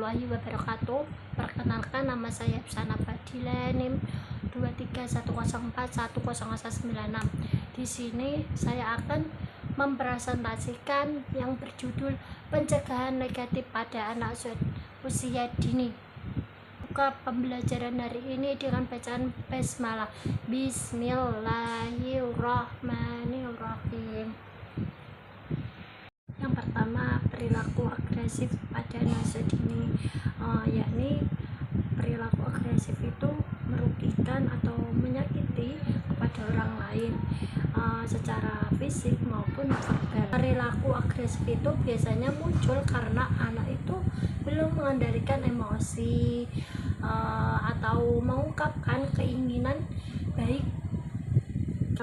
warahmatullahi wabarakatuh. Perkenalkan, nama saya Husana Fadila, NIM 231041096. Di sini saya akan mempresentasikan yang berjudul pencegahan negatif pada anak usia dini. Buka pembelajaran hari ini dengan bacaan basmalah. Bismillahirrahmanirrahim. Yang pertama, perilaku agresif pada masa dini, yakni perilaku agresif itu merugikan atau menyakiti kepada orang lain, secara fisik maupun verbal. Perilaku agresif itu biasanya muncul karena anak itu belum mengendalikan emosi, atau mengungkapkan keinginan baik.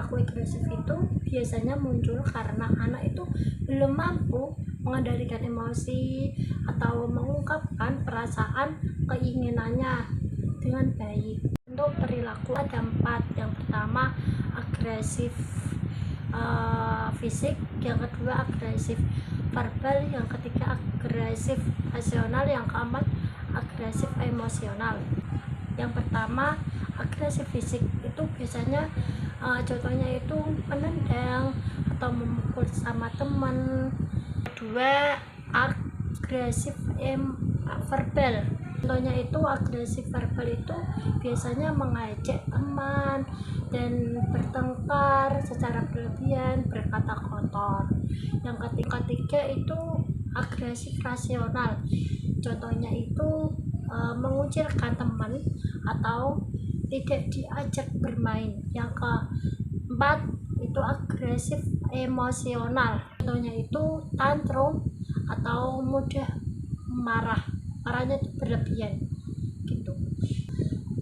Perilaku agresif itu biasanya muncul karena anak itu belum mampu mengendalikan emosi atau mengungkapkan perasaan keinginannya dengan baik. Untuk perilaku ada 4. Yang pertama, agresif fisik, yang kedua agresif verbal, yang ketiga agresif rasional, yang keempat agresif emosional. Yang pertama, agresif fisik itu biasanya contohnya itu menendang atau memukul sama teman. Kedua, agresif verbal, contohnya itu agresif verbal itu biasanya mengajak teman dan bertengkar secara berlebihan, berkata kotor. Yang ketiga itu agresif rasional, contohnya itu mengucilkan teman atau tidak diajak bermain. Yang keempat itu agresif emosional, contohnya itu tantrum atau mudah marahnya itu berlebihan gitu.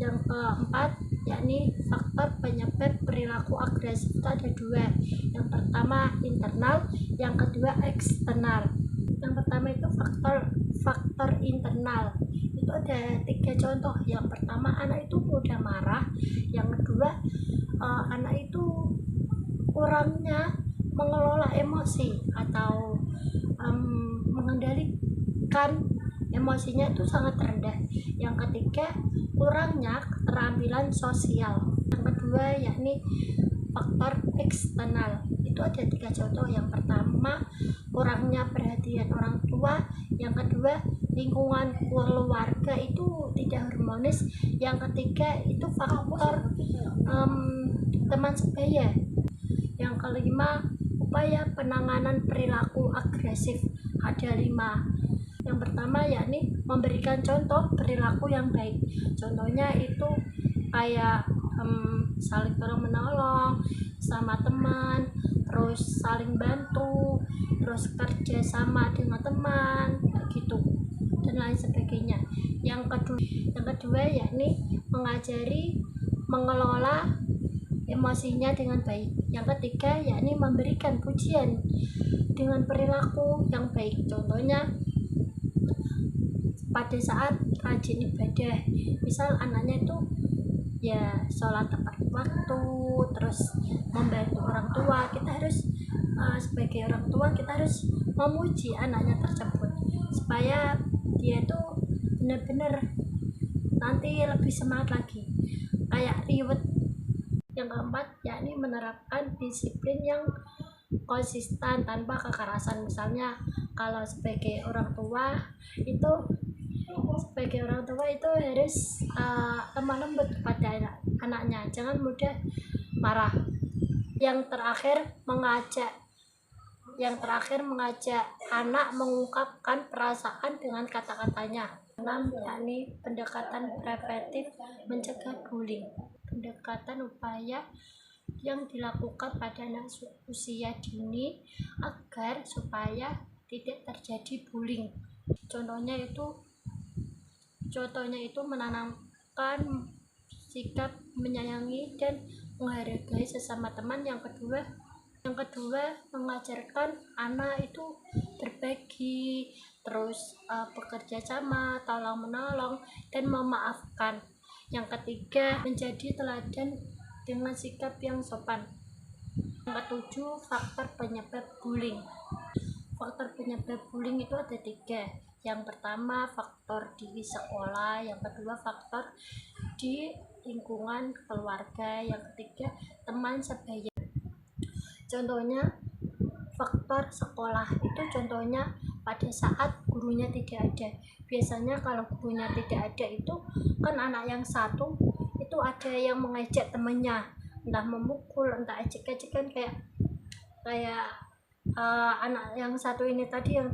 Yang keempat, yakni faktor penyebab perilaku agresif itu ada 2. Yang pertama internal, yang kedua eksternal. Yang pertama itu faktor internal, itu ada 3 contoh. Yang pertama, anak itu mudah marah. Yang kedua, anak itu kurangnya mengelola emosi atau mengendalikan emosinya itu sangat rendah. Yang ketiga, kurangnya keterampilan sosial. Yang kedua, yakni faktor eksternal, itu ada 3 contoh. Yang pertama, kurangnya perhatian orang tua. Yang kedua, lingkungan keluarga itu tidak harmonis. Yang ketiga, itu faktor teman sebaya. Yang kelima, upaya penanganan perilaku agresif ada 5. Yang pertama, yakni memberikan contoh perilaku yang baik. Contohnya itu kayak saling tolong menolong sama teman, terus saling bantu, terus kerja sama dengan teman, gitu, dan lain sebagainya. Yang kedua yakni mengajari mengelola emosinya dengan baik. Yang ketiga, yakni memberikan pujian dengan perilaku yang baik. Contohnya pada saat rajin ibadah, misal anaknya itu ya sholat tepat waktu, terus membantu orang tua, kita harus sebagai orang tua kita harus memuji anaknya tersebut supaya dia itu benar-benar nanti lebih semangat lagi, kayak riwet. Yang keempat, yakni menerapkan disiplin yang konsisten tanpa kekerasan. Misalnya kalau sebagai orang tua itu harus lemah lembut kepada anaknya, jangan mudah marah. Yang terakhir mengajak anak mengungkapkan perasaan dengan kata-katanya. 6, yakni pendekatan preventif mencegah bullying. Pendekatan upaya yang dilakukan pada anak usia dini agar supaya tidak terjadi bullying. Contohnya itu menanamkan sikap menyayangi dan menghargai sesama teman. Yang kedua mengajarkan anak itu berbagi, terus bekerja sama, tolong menolong, dan memaafkan. Yang ketiga, menjadi teladan dengan sikap yang sopan. Yang ketujuh, faktor penyebab bullying. Faktor penyebab bullying itu ada 3. Yang pertama faktor di sekolah, yang kedua faktor di lingkungan keluarga, yang ketiga teman sebaya. Contohnya faktor sekolah itu contohnya pada saat gurunya tidak ada. Biasanya kalau gurunya tidak ada itu kan anak yang satu itu ada yang mengejek temannya, entah memukul, entah ejek-ejekan kayak anak yang satu ini tadi yang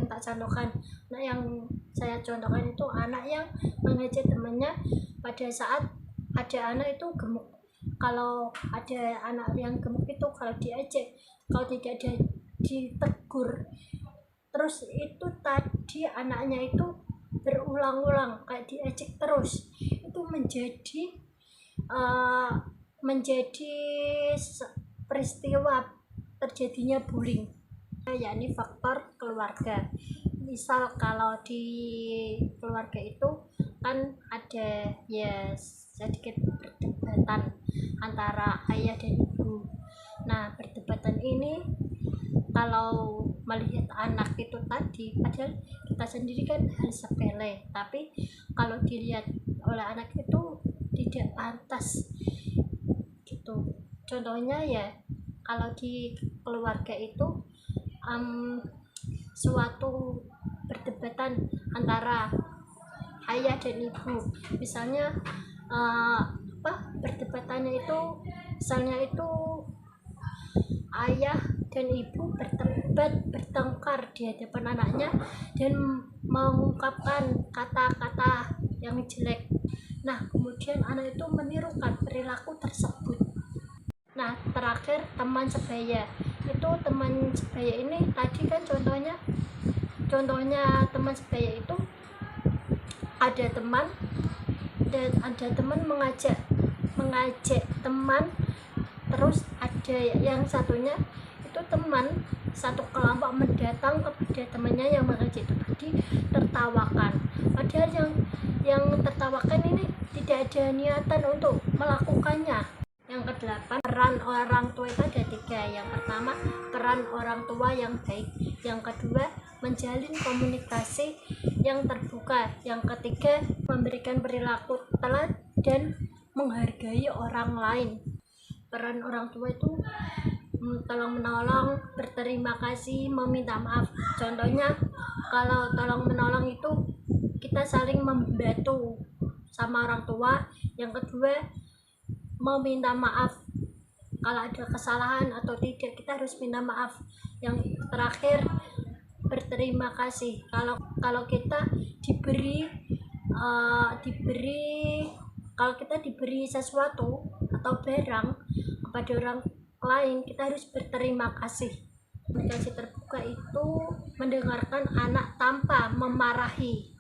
tak contohkan. Nah, yang saya contohkan itu anak yang mengejek temannya pada saat ada anak itu gemuk. Kalau ada anak yang gemuk itu kalau diejek, kalau tidak ditegur, terus itu tadi anaknya itu berulang-ulang kayak diejek terus, itu menjadi peristiwa terjadinya bullying, yakni faktor keluarga. Misal kalau di keluarga itu kan ada ya sedikit perdebatan antara ayah dan ibu. Nah, perdebatan ini kalau melihat anak itu tadi, padahal kita sendiri kan hal sepele, tapi kalau dilihat oleh anak itu tidak pantas gitu. Contohnya ya kalau di keluarga itu suatu perdebatan antara ayah dan ibu, misalnya perdebatannya itu misalnya itu ayah dan ibu bertengkar di hadapan anaknya dan mengungkapkan kata-kata yang jelek. Nah, kemudian anak itu menirukan perilaku tersebut. Nah, terakhir teman sebaya. Itu teman sebaya ini tadi kan contohnya teman sebaya itu ada teman mengajak teman, terus ada yang satunya itu teman satu kelompok mendatang kepada temannya yang mengajak itu tadi, tertawakan, padahal yang tertawakan ini tidak ada niatan untuk melakukannya. Yang kedelapan, peran orang tua itu ada 3. Yang pertama, peran orang tua yang baik. Yang kedua, menjalin komunikasi yang terbuka. Yang ketiga, memberikan perilaku teladan, menghargai orang lain. Peran orang tua itu tolong menolong, berterima kasih, meminta maaf. Contohnya kalau tolong menolong itu kita saling membantu sama orang tua. Yang kedua, meminta maaf kalau ada kesalahan atau tidak, kita harus minta maaf. Yang terakhir, berterima kasih kalau kita diberi sesuatu atau barang kepada orang lain, kita harus berterima kasih. Komunikasi terbuka itu mendengarkan anak tanpa memarahi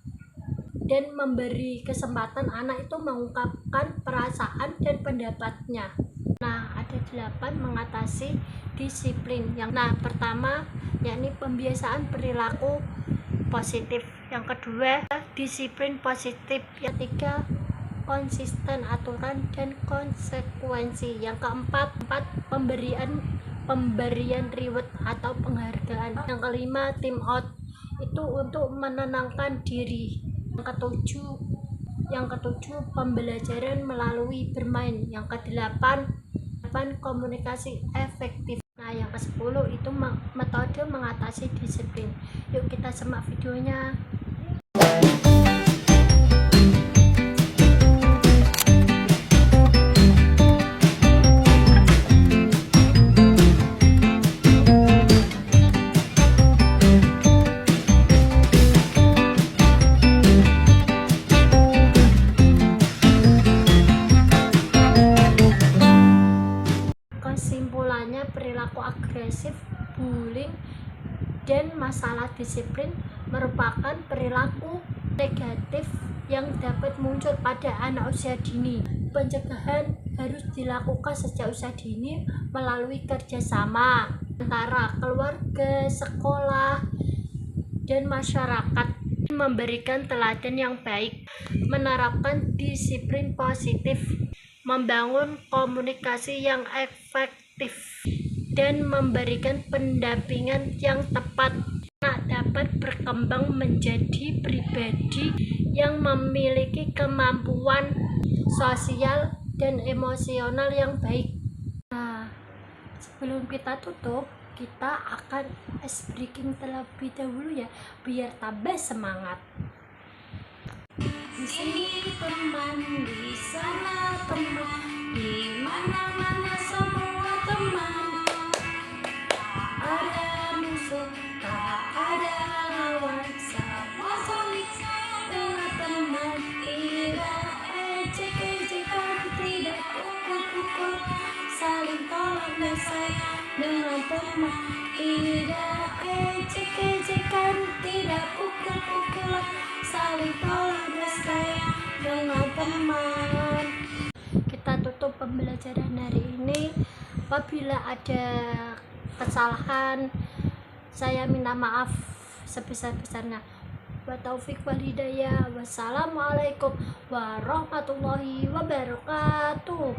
dan memberi kesempatan anak itu mengungkapkan perasaan dan pendapatnya. Nah, ada 8 mengatasi disiplin. Pertama yakni pembiasaan perilaku positif. Yang kedua, disiplin positif. Yang ketiga, konsisten aturan dan konsekuensi. Yang keempat, pemberian reward atau penghargaan. Yang kelima, team out, itu untuk menenangkan diri. Yang ketujuh, pembelajaran melalui bermain. Yang kedelapan, komunikasi efektif. Nah, yang ke-10 itu metode mengatasi disiplin. Yuk kita simak videonya. Kesimpulannya, perilaku agresif, bullying, dan masalah disiplin merupakan perilaku negatif yang dapat muncul pada anak usia dini. Pencegahan harus dilakukan sejak usia dini melalui kerjasama antara keluarga, sekolah, dan masyarakat, memberikan teladan yang baik, menerapkan disiplin positif, membangun komunikasi yang efektif, dan memberikan pendampingan yang tepat. dapat berkembang menjadi pribadi yang memiliki kemampuan sosial dan emosional yang baik. Nah, sebelum kita tutup, kita akan ice breaking terlebih dahulu ya, biar tambah semangat. Di sini teman, di sana teman, di mana-mana semua teman. Ada musuh, tak ada lawan, sama saling dengan teman. Tidak ejek-ejekan, tidak pukul-pukul, saling tolong dan sayang dengan teman. Tidak ejek-ejekan, tidak pukul-pukulan, saling tolong dan sayang dengan teman. Kita tutup pembelajaran hari ini. Apabila ada kesalahan, saya minta maaf sebesar-besarnya. Wa taufiq wal hidayah. Wassalamualaikum warahmatullahi wabarakatuh.